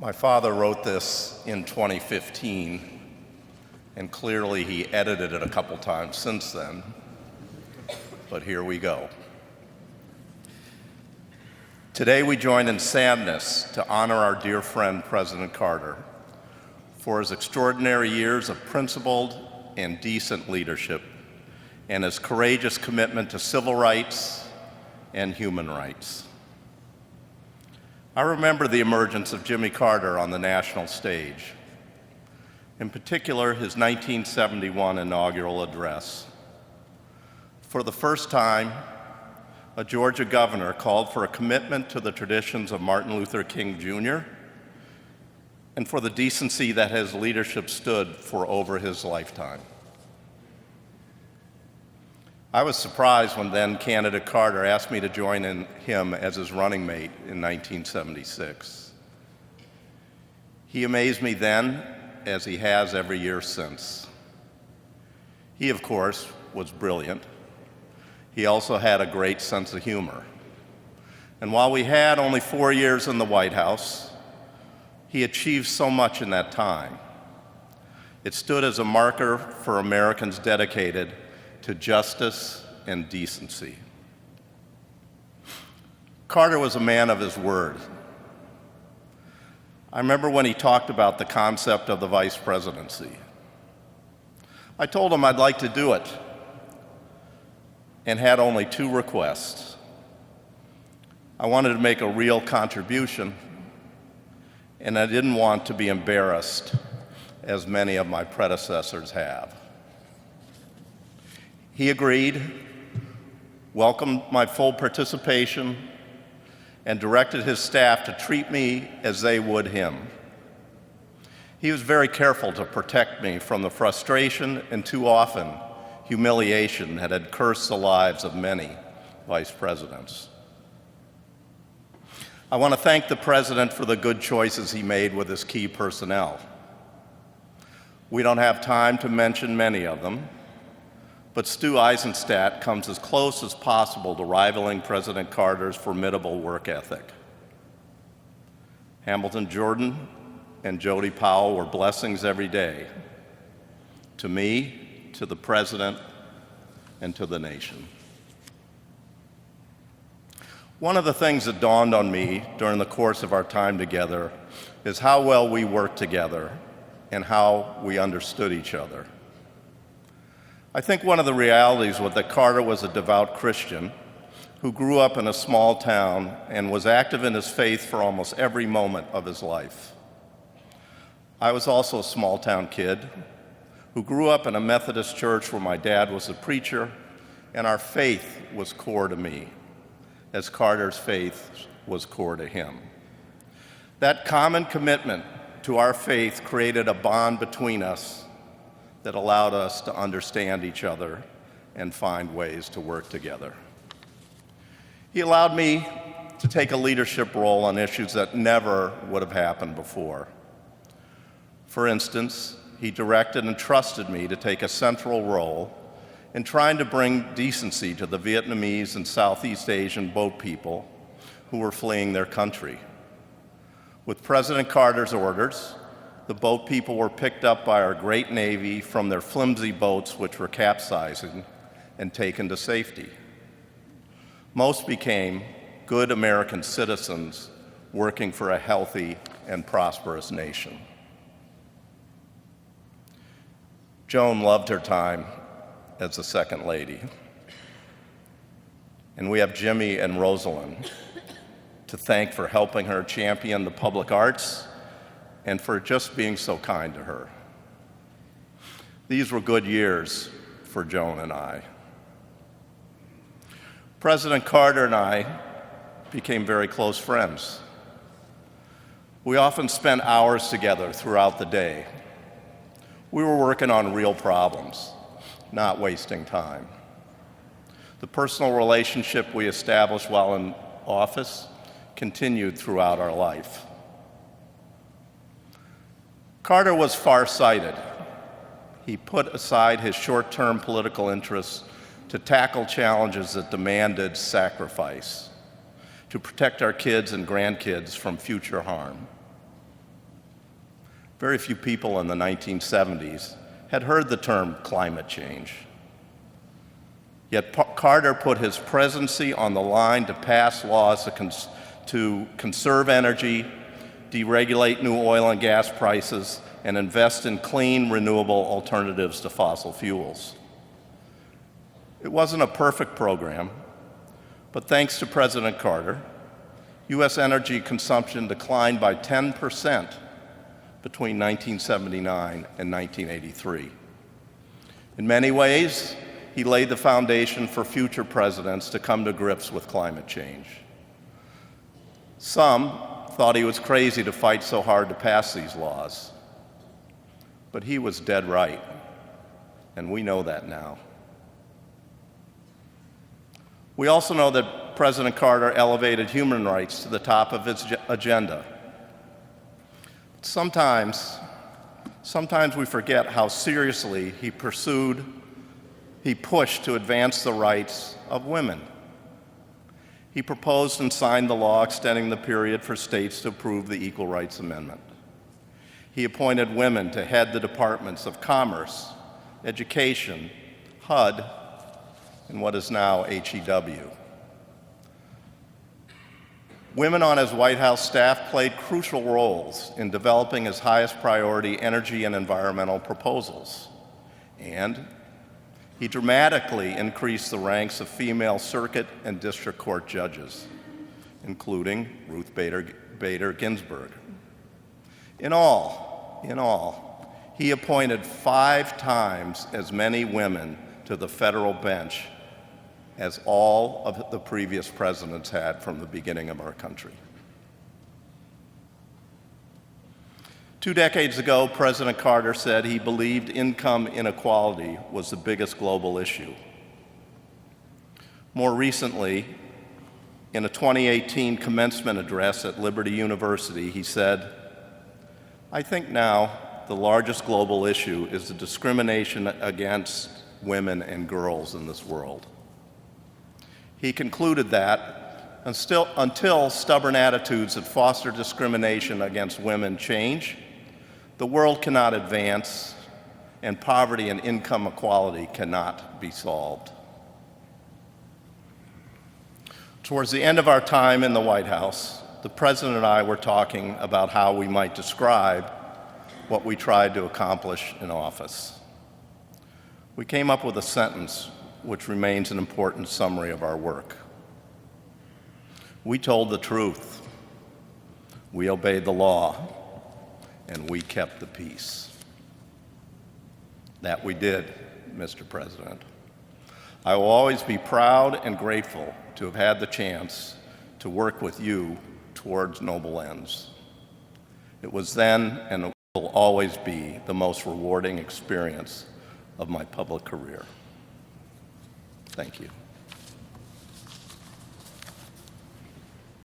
My father wrote this in 2015, and clearly he edited it a couple times since then, but here we go. Today we join in sadness to honor our dear friend, President Carter, for his extraordinary years of principled and decent leadership and his courageous commitment to civil rights and human rights. I remember the emergence of Jimmy Carter on the national stage, in particular his 1971 inaugural address. For the first time, a Georgia governor called for a commitment to the traditions of Martin Luther King Jr. and for the decency that his leadership stood for over his lifetime. I was surprised when then candidate Carter asked me to join him as his running mate in 1976. He amazed me then, as he has every year since. He, of course, was brilliant. He also had a great sense of humor. And while we had only 4 years in the White House, he achieved so much in that time. It stood as a marker for Americans dedicated to justice and decency. Carter was a man of his word. I remember when he talked about the concept of the vice presidency. I told him I'd like to do it and had only 2 requests. I wanted to make a real contribution, and I didn't want to be embarrassed, as many of my predecessors have. He agreed, welcomed my full participation, and directed his staff to treat me as they would him. He was very careful to protect me from the frustration and too often humiliation that had cursed the lives of many vice presidents. I want to thank the president for the good choices he made with his key personnel. We don't have time to mention many of them, but Stu Eisenstadt comes as close as possible to rivaling President Carter's formidable work ethic. Hamilton Jordan and Jody Powell were blessings every day, to me, to the president, and to the nation. One of the things that dawned on me during the course of our time together is how well we worked together and how we understood each other. I think one of the realities was that Carter was a devout Christian who grew up in a small town and was active in his faith for almost every moment of his life. I was also a small town kid who grew up in a Methodist church where my dad was a preacher, and our faith was core to me, as Carter's faith was core to him. That common commitment to our faith created a bond between us that allowed us to understand each other and find ways to work together. He allowed me to take a leadership role on issues that never would have happened before. For instance, he directed and trusted me to take a central role in trying to bring decency to the Vietnamese and Southeast Asian boat people who were fleeing their country. With President Carter's orders, the boat people were picked up by our great Navy from their flimsy boats, which were capsizing, and taken to safety. Most became good American citizens working for a healthy and prosperous nation. Joan loved her time as the Second Lady. And we have Jimmy and Rosalind to thank for helping her champion the public arts and for just being so kind to her. These were good years for Joan and I. President Carter and I became very close friends. We often spent hours together throughout the day. We were working on real problems, not wasting time. The personal relationship we established while in office continued throughout our life. Carter was farsighted. He put aside his short-term political interests to tackle challenges that demanded sacrifice, to protect our kids and grandkids from future harm. Very few people in the 1970s had heard the term climate change. Yet Carter put his presidency on the line to pass laws to conserve energy, deregulate new oil and gas prices, and invest in clean, renewable alternatives to fossil fuels. It wasn't a perfect program, but thanks to President Carter, U.S. energy consumption declined by 10% between 1979 and 1983. In many ways, he laid the foundation for future presidents to come to grips with climate change. Some thought he was crazy to fight so hard to pass these laws, but he was dead right, and we know that now. We also know that President Carter elevated human rights to the top of his agenda. Sometimes we forget how seriously he pushed to advance the rights of women. He proposed and signed the law extending the period for states to approve the Equal Rights Amendment. He appointed women to head the departments of Commerce, Education, HUD, and what is now HEW. Women on his White House staff played crucial roles in developing his highest priority energy and environmental proposals. And he dramatically increased the ranks of female circuit and district court judges, including Ruth Bader Ginsburg. In all, he appointed 5 times as many women to the federal bench as all of the previous presidents had from the beginning of our country. 2 decades ago, President Carter said he believed income inequality was the biggest global issue. More recently, in a 2018 commencement address at Liberty University, he said, "I think now the largest global issue is the discrimination against women and girls in this world." He concluded that until stubborn attitudes that foster discrimination against women change, the world cannot advance, and poverty and income equality cannot be solved. Towards the end of our time in the White House, the President and I were talking about how we might describe what we tried to accomplish in office. We came up with a sentence which remains an important summary of our work. We told the truth, we obeyed the law, and we kept the peace. That we did, Mr. President. I will always be proud and grateful to have had the chance to work with you towards noble ends. It was then and will always be the most rewarding experience of my public career. Thank you.